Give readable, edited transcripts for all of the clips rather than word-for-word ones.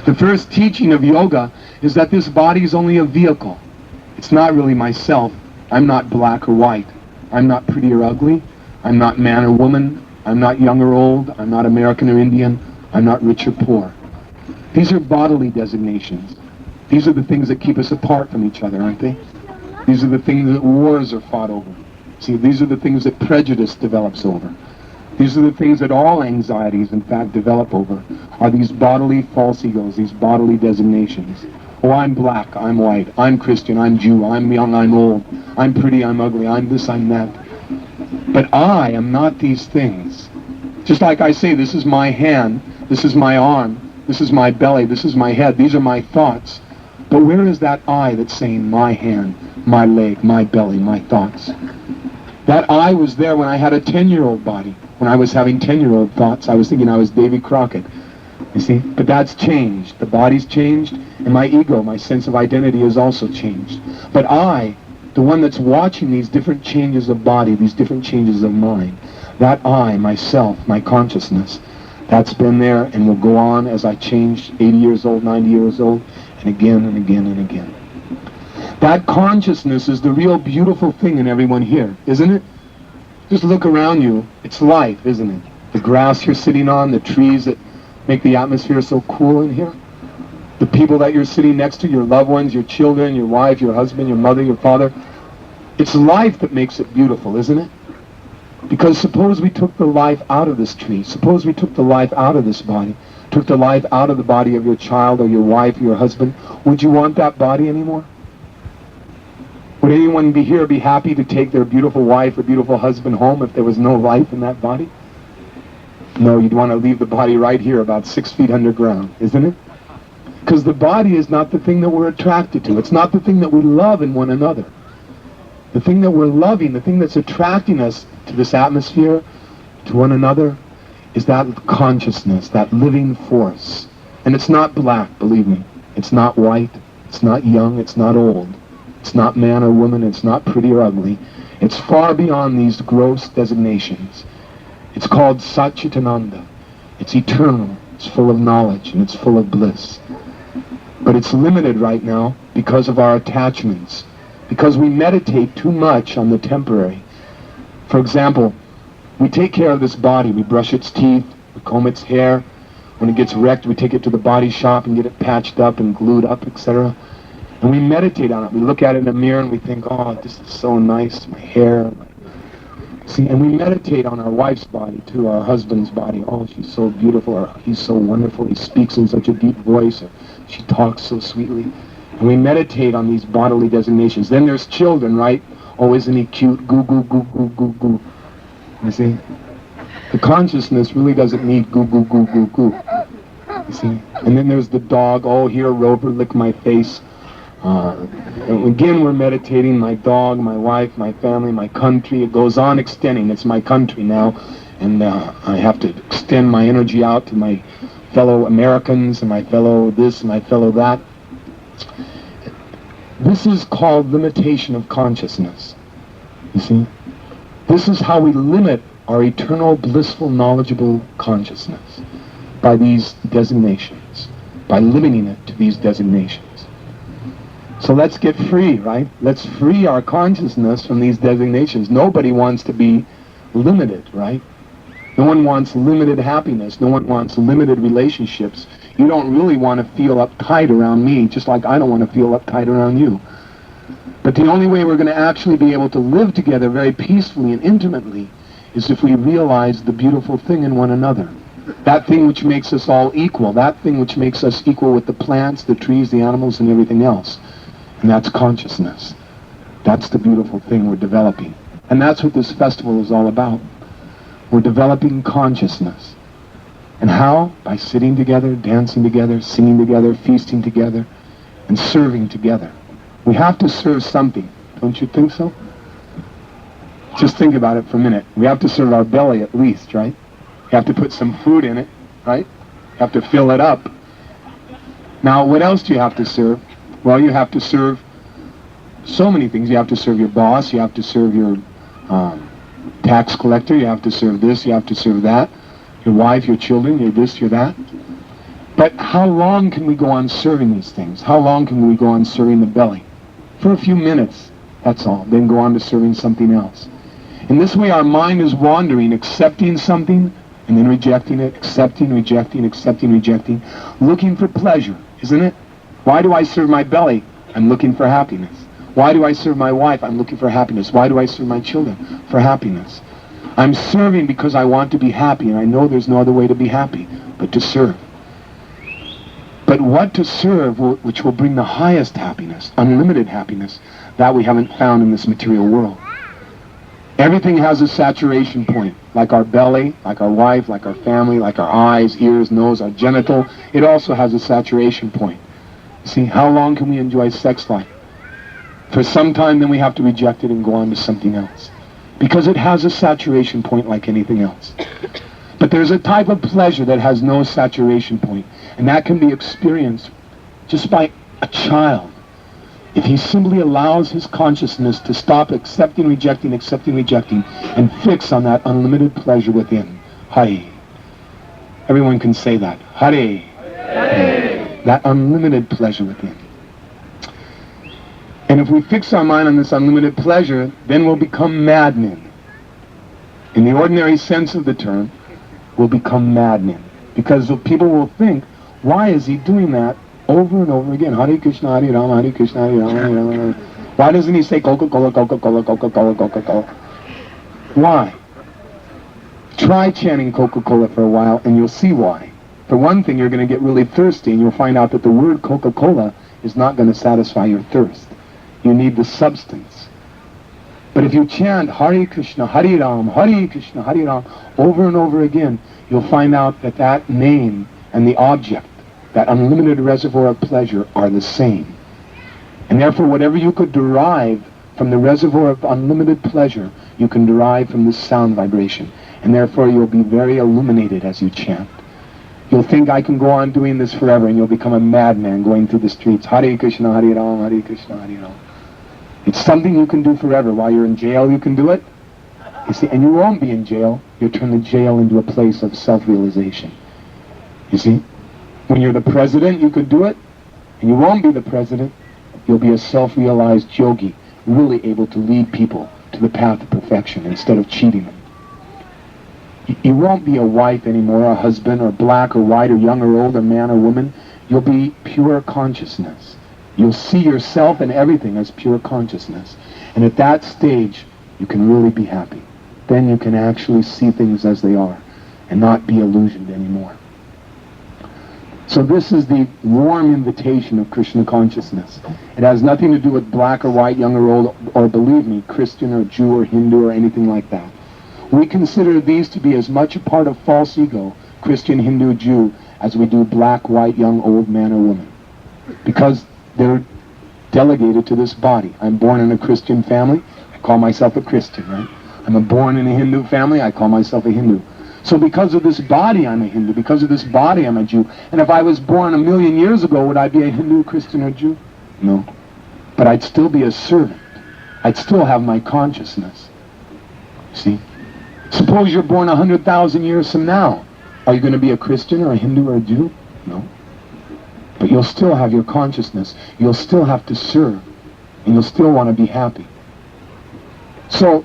The first teaching of yoga is that this body is only a vehicle. It's not really myself. I'm not black or white. I'm not pretty or ugly. I'm not man or woman. I'm not young or old. I'm not American or Indian. I'm not rich or poor. These are bodily designations. These are the things that keep us apart from each other, aren't they? These are the things that wars are fought over. See, these are the things that prejudice develops over. These are the things that all anxieties, in fact, develop over, are these bodily false egos, these bodily designations. Oh, I'm black, I'm white, I'm Christian, I'm Jew, I'm young, I'm old, I'm pretty, I'm ugly, I'm this, I'm that. But I am not these things. Just like I say, this is my hand, this is my arm, this is my belly, this is my head, these are my thoughts. But where is that I that's saying my hand, my leg, my belly, my thoughts? That I was there when I had a 10-year-old body. When I was having 10-year-old thoughts, I was thinking I was Davy Crockett. You see? But that's changed. The body's changed, and my ego, my sense of identity has also changed. But I, the one that's watching these different changes of body, these different changes of mind, that I, myself, my consciousness, that's been there and will go on as I change 80 years old, 90 years old, and again and again and again. That consciousness is the real beautiful thing in everyone here, isn't it? Just look around you. It's life, isn't it? The grass you're sitting on, the trees that make the atmosphere so cool in here, the people that you're sitting next to, your loved ones, your children, your wife, your husband, your mother, your father. It's life that makes it beautiful, isn't it? Because suppose we took the life out of this tree, suppose we took the life out of this body, took the life out of the body of your child or your wife or your husband, would you want that body anymore? Would anyone be happy to take their beautiful wife or beautiful husband home if there was no life in that body? No, you'd want to leave the body right here about 6 feet underground, isn't it? Because the body is not the thing that we're attracted to. It's not the thing that we love in one another. The thing that we're loving, the thing that's attracting us to this atmosphere, to one another, is that consciousness, that living force. And it's not black, believe me. It's not white. It's not young. It's not old. It's not man or woman. It's not pretty or ugly. It's far beyond these gross designations. It's called Satchitananda. It's eternal. It's full of knowledge and it's full of bliss. But it's limited right now because of our attachments. Because we meditate too much on the temporary. For example, we take care of this body. We brush its teeth. We comb its hair. When it gets wrecked, we take it to the body shop and get it patched up and glued up, etc. And we meditate on it. We look at it in the mirror and we think, oh, this is so nice, my hair. See, and we meditate on our wife's body too, our husband's body. Oh, she's so beautiful, or he's so wonderful, he speaks in such a deep voice, or she talks so sweetly. And we meditate on these bodily designations. Then there's children, right? Oh, isn't he cute? Goo, goo, goo, goo, goo, goo. You see? The consciousness really doesn't need goo, goo, goo, goo, goo. You see? And then there's the dog. Oh, here, Rover, lick my face. Again, we're meditating, my dog, my wife, my family, my country. It goes on extending. It's my country now. And I have to extend my energy out to my fellow Americans and my fellow this and my fellow that. This is called limitation of consciousness. You see? This is how we limit our eternal, blissful, knowledgeable consciousness. By these designations. By limiting it to these designations. So let's get free, right? Let's free our consciousness from these designations. Nobody wants to be limited, right? No one wants limited happiness. No one wants limited relationships. You don't really want to feel uptight around me, just like I don't want to feel uptight around you. But the only way we're going to actually be able to live together very peacefully and intimately is if we realize the beautiful thing in one another. That thing which makes us all equal. That thing which makes us equal with the plants, the trees, the animals, and everything else. And that's consciousness. That's the beautiful thing we're developing. And that's what this festival is all about. We're developing consciousness. And how? By sitting together, dancing together, singing together, feasting together, and serving together. We have to serve something. Don't you think so? Just think about it for a minute. We have to serve our belly at least, right? We have to put some food in it, right? You have to fill it up. Now, what else do you have to serve? Well, you have to serve so many things. You have to serve your boss. You have to serve your tax collector. You have to serve this. You have to serve that. Your wife, your children, your this, your that. But how long can we go on serving these things? How long can we go on serving the belly? For a few minutes, that's all. Then go on to serving something else. In this way, our mind is wandering, accepting something, and then rejecting it, accepting, rejecting, accepting, rejecting, looking for pleasure, isn't it? Why do I serve my belly? I'm looking for happiness. Why do I serve my wife? I'm looking for happiness. Why do I serve my children? For happiness. I'm serving because I want to be happy, and I know there's no other way to be happy but to serve. But what to serve which will bring the highest happiness, unlimited happiness, that we haven't found in this material world. Everything has a saturation point, like our belly, like our wife, like our family, like our eyes, ears, nose, our genital. It also has a saturation point. See, how long can we enjoy sex life? For some time, then we have to reject it and go on to something else. Because it has a saturation point like anything else. But there's a type of pleasure that has no saturation point, and that can be experienced just by a child. If he simply allows his consciousness to stop accepting, rejecting, and fix on that unlimited pleasure within. Hare. Everyone can say that. Hare. Hare. That unlimited pleasure within. And if we fix our mind on this unlimited pleasure, then we'll become madmen. In the ordinary sense of the term, we'll become madmen. Because people will think, why is he doing that over and over again? Hare Krishna, Hare Rama, Hare Krishna, Hare Rama, Hare Rama. Why doesn't he say Coca-Cola, Coca-Cola, Coca-Cola, Coca-Cola? Why? Try chanting Coca-Cola for a while and you'll see why. For one thing, you're going to get really thirsty and you'll find out that the word Coca-Cola is not going to satisfy your thirst. You need the substance. But if you chant Hare Krishna, Hare Ram, Hare Krishna, Hare Ram over and over again, you'll find out that that name and the object, that unlimited reservoir of pleasure, are the same. And therefore, whatever you could derive from the reservoir of unlimited pleasure, you can derive from this sound vibration. And therefore, you'll be very illuminated as you chant. You'll think, I can go on doing this forever, and you'll become a madman going through the streets. Hare Krishna, Hare Ram, Hare Krishna, Hare Ram. It's something you can do forever. While you're in jail, you can do it. You see, and you won't be in jail. You'll turn the jail into a place of self-realization. You see? When you're the president, you could do it, and you won't be the president. You'll be a self-realized yogi, really able to lead people to the path of perfection instead of cheating them. You won't be a wife anymore, a husband, or black or white, or young or old, or man or woman. You'll be pure consciousness. You'll see yourself and everything as pure consciousness. And at that stage, you can really be happy. Then you can actually see things as they are and not be illusioned anymore. So this is the warm invitation of Krishna consciousness. It has nothing to do with black or white, young or old, or believe me, Christian or Jew or Hindu or anything like that. We consider these to be as much a part of false ego, Christian, Hindu, Jew, as we do black, white, young, old, man or woman. Because they're delegated to this body. I'm born in a Christian family, I call myself a Christian, right? I'm born in a Hindu family, I call myself a Hindu. So because of this body, I'm a Hindu. Because of this body, I'm a Jew. And if I was born 1,000,000 years ago, would I be a Hindu, Christian, or Jew? No. But I'd still be a servant. I'd still have my consciousness. See? Suppose you're born 100,000 years from now. Are you going to be a Christian or a Hindu or a Jew? No. But you'll still have your consciousness. You'll still have to serve. And you'll still want to be happy. So,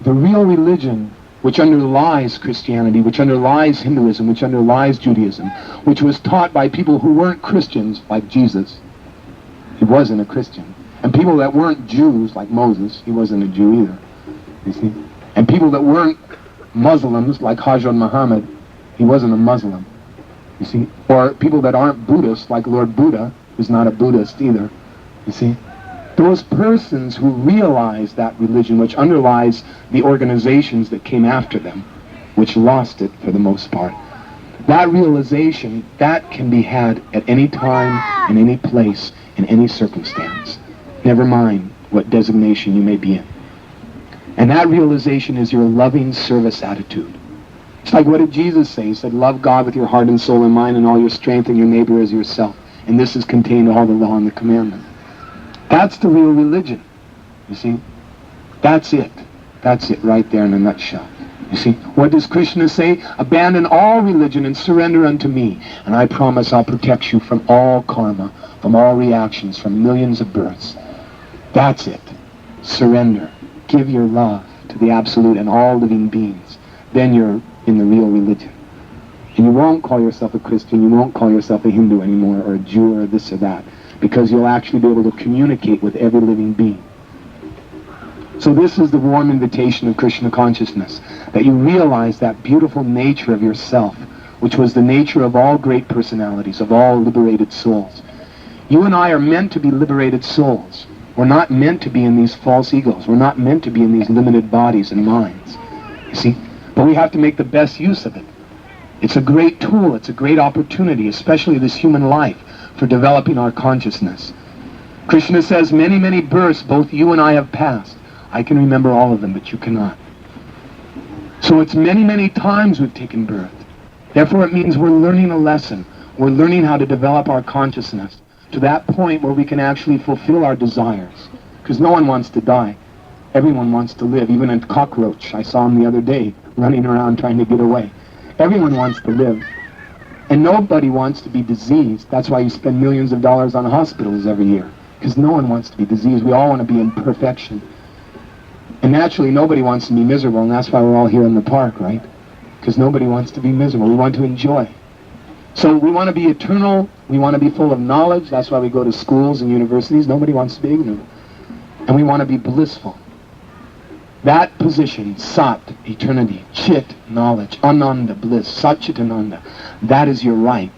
the real religion which underlies Christianity, which underlies Hinduism, which underlies Judaism, which was taught by people who weren't Christians, like Jesus. He wasn't a Christian. And people that weren't Jews, like Moses, he wasn't a Jew either. You see? And people that weren't Muslims, like Hazrat Muhammad, he wasn't a Muslim. You see? Or people that aren't Buddhists, like Lord Buddha, who's not a Buddhist either. You see? Those persons who realize that religion, which underlies the organizations that came after them, which lost it for the most part, that realization, that can be had at any time, in any place, in any circumstance. Never mind what designation you may be in. And that realization is your loving service attitude. It's like, what did Jesus say? He said, love God with your heart and soul and mind and all your strength, and your neighbor as yourself. And this is contained in all the law and the commandment. That's the real religion, you see. That's it. That's it right there in a nutshell. You see, what does Krishna say? Abandon all religion and surrender unto me, and I promise I'll protect you from all karma, from all reactions, from millions of births. That's it. Surrender. Give your love to the Absolute and all living beings. Then you're in the real religion. And you won't call yourself a Christian, you won't call yourself a Hindu anymore, or a Jew, or this or that, because you'll actually be able to communicate with every living being. So this is the warm invitation of Krishna consciousness, that you realize that beautiful nature of yourself, which was the nature of all great personalities, of all liberated souls. You and I are meant to be liberated souls. We're not meant to be in these false egos. We're not meant to be in these limited bodies and minds. You see? But we have to make the best use of it. It's a great tool. It's a great opportunity, especially this human life, for developing our consciousness. Krishna says, many, many births both you and I have passed. I can remember all of them, but you cannot. So it's many, many times we've taken birth. Therefore it means we're learning a lesson. We're learning how to develop our consciousness to that point where we can actually fulfill our desires. Because no one wants to die. Everyone wants to live. Even a cockroach, I saw him the other day, running around trying to get away. Everyone wants to live. And nobody wants to be diseased. That's why you spend millions of dollars on hospitals every year. Because no one wants to be diseased. We all want to be in perfection. And naturally, nobody wants to be miserable, and that's why we're all here in the park, right? Because nobody wants to be miserable. We want to enjoy. So we want to be eternal. We want to be full of knowledge. That's why we go to schools and universities. Nobody wants to be ignorant. And we want to be blissful. That position, Sat, eternity, Chit, knowledge, Ananda, bliss, Satchitananda, that is your right.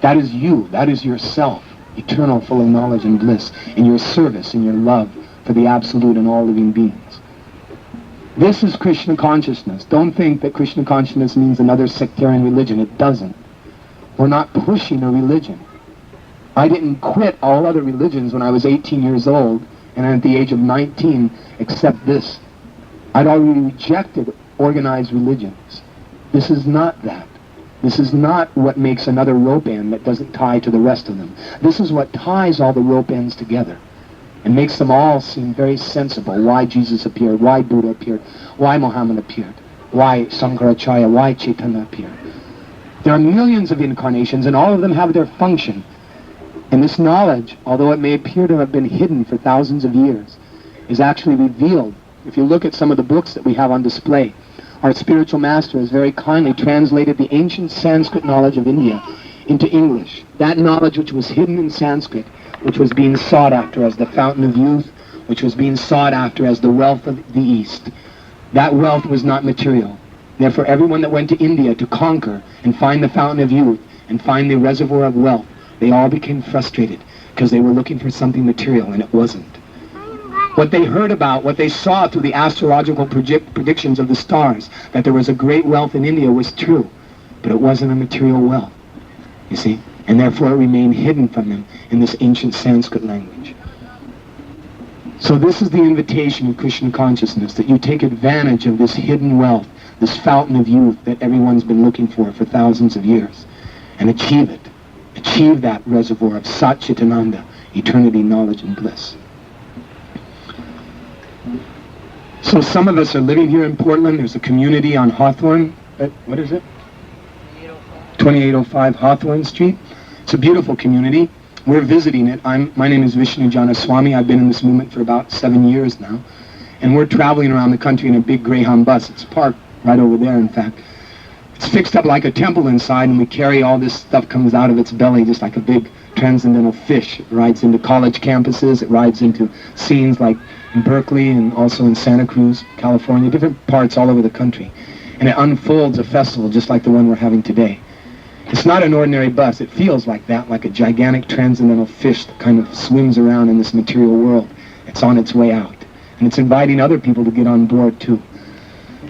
That is you. That is yourself, eternal, full of knowledge and bliss, in your service, in your love for the Absolute and all living beings. This is Krishna consciousness. Don't think that Krishna consciousness means another sectarian religion. It doesn't. We're not pushing a religion. I didn't quit all other religions when I was 18 years old and at the age of 19 except this. I'd already rejected organized religions. This is not that. This is not what makes another rope end that doesn't tie to the rest of them. This is what ties all the rope ends together and makes them all seem very sensible. Why Jesus appeared, why Buddha appeared, why Muhammad appeared, why Sankaracharya, why Chaitanya appeared. There are millions of incarnations and all of them have their function. And this knowledge, although it may appear to have been hidden for thousands of years, is actually revealed. If you look at some of the books that we have on display, our spiritual master has very kindly translated the ancient Sanskrit knowledge of India into English. That knowledge which was hidden in Sanskrit, which was being sought after as the fountain of youth, which was being sought after as the wealth of the East. That wealth was not material. Therefore, everyone that went to India to conquer and find the fountain of youth and find the reservoir of wealth, they all became frustrated because they were looking for something material and it wasn't. What they heard about, what they saw through the astrological predictions of the stars, that there was a great wealth in India was true, but it wasn't a material wealth, you see? And therefore it remained hidden from them in this ancient Sanskrit language. So this is the invitation of Krishna consciousness, that you take advantage of this hidden wealth, this fountain of youth that everyone's been looking for thousands of years, and achieve it. Achieve that reservoir of Satchitananda, eternity, knowledge, and bliss. So some of us are living here in Portland. There's a community on Hawthorne. What is it? 2805 Hawthorne Street. It's a beautiful community. We're visiting it. My name is Vishnujana Swami. I've been in this movement for about 7 years now. And we're traveling around the country in a big Greyhound bus. It's parked right over there, in fact. It's fixed up like a temple inside, and we carry all this stuff comes out of its belly just like a big transcendental fish. It rides into college campuses. It rides into scenes like in Berkeley and also in Santa Cruz, California, different parts all over the country. And it unfolds a festival just like the one we're having today. It's not an ordinary bus. It feels like that, like a gigantic transcendental fish that kind of swims around in this material world. It's on its way out. And it's inviting other people to get on board too.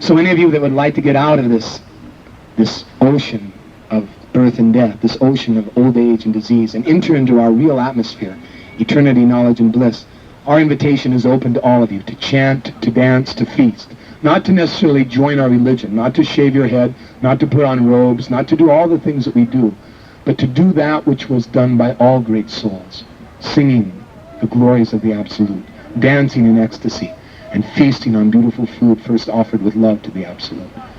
So any of you that would like to get out of this ocean of birth and death, this ocean of old age and disease, and enter into our real atmosphere, eternity, knowledge, and bliss, our invitation is open to all of you to chant, to dance, to feast. Not to necessarily join our religion, not to shave your head, not to put on robes, not to do all the things that we do, but to do that which was done by all great souls, singing the glories of the Absolute, dancing in ecstasy, and feasting on beautiful food first offered with love to the Absolute.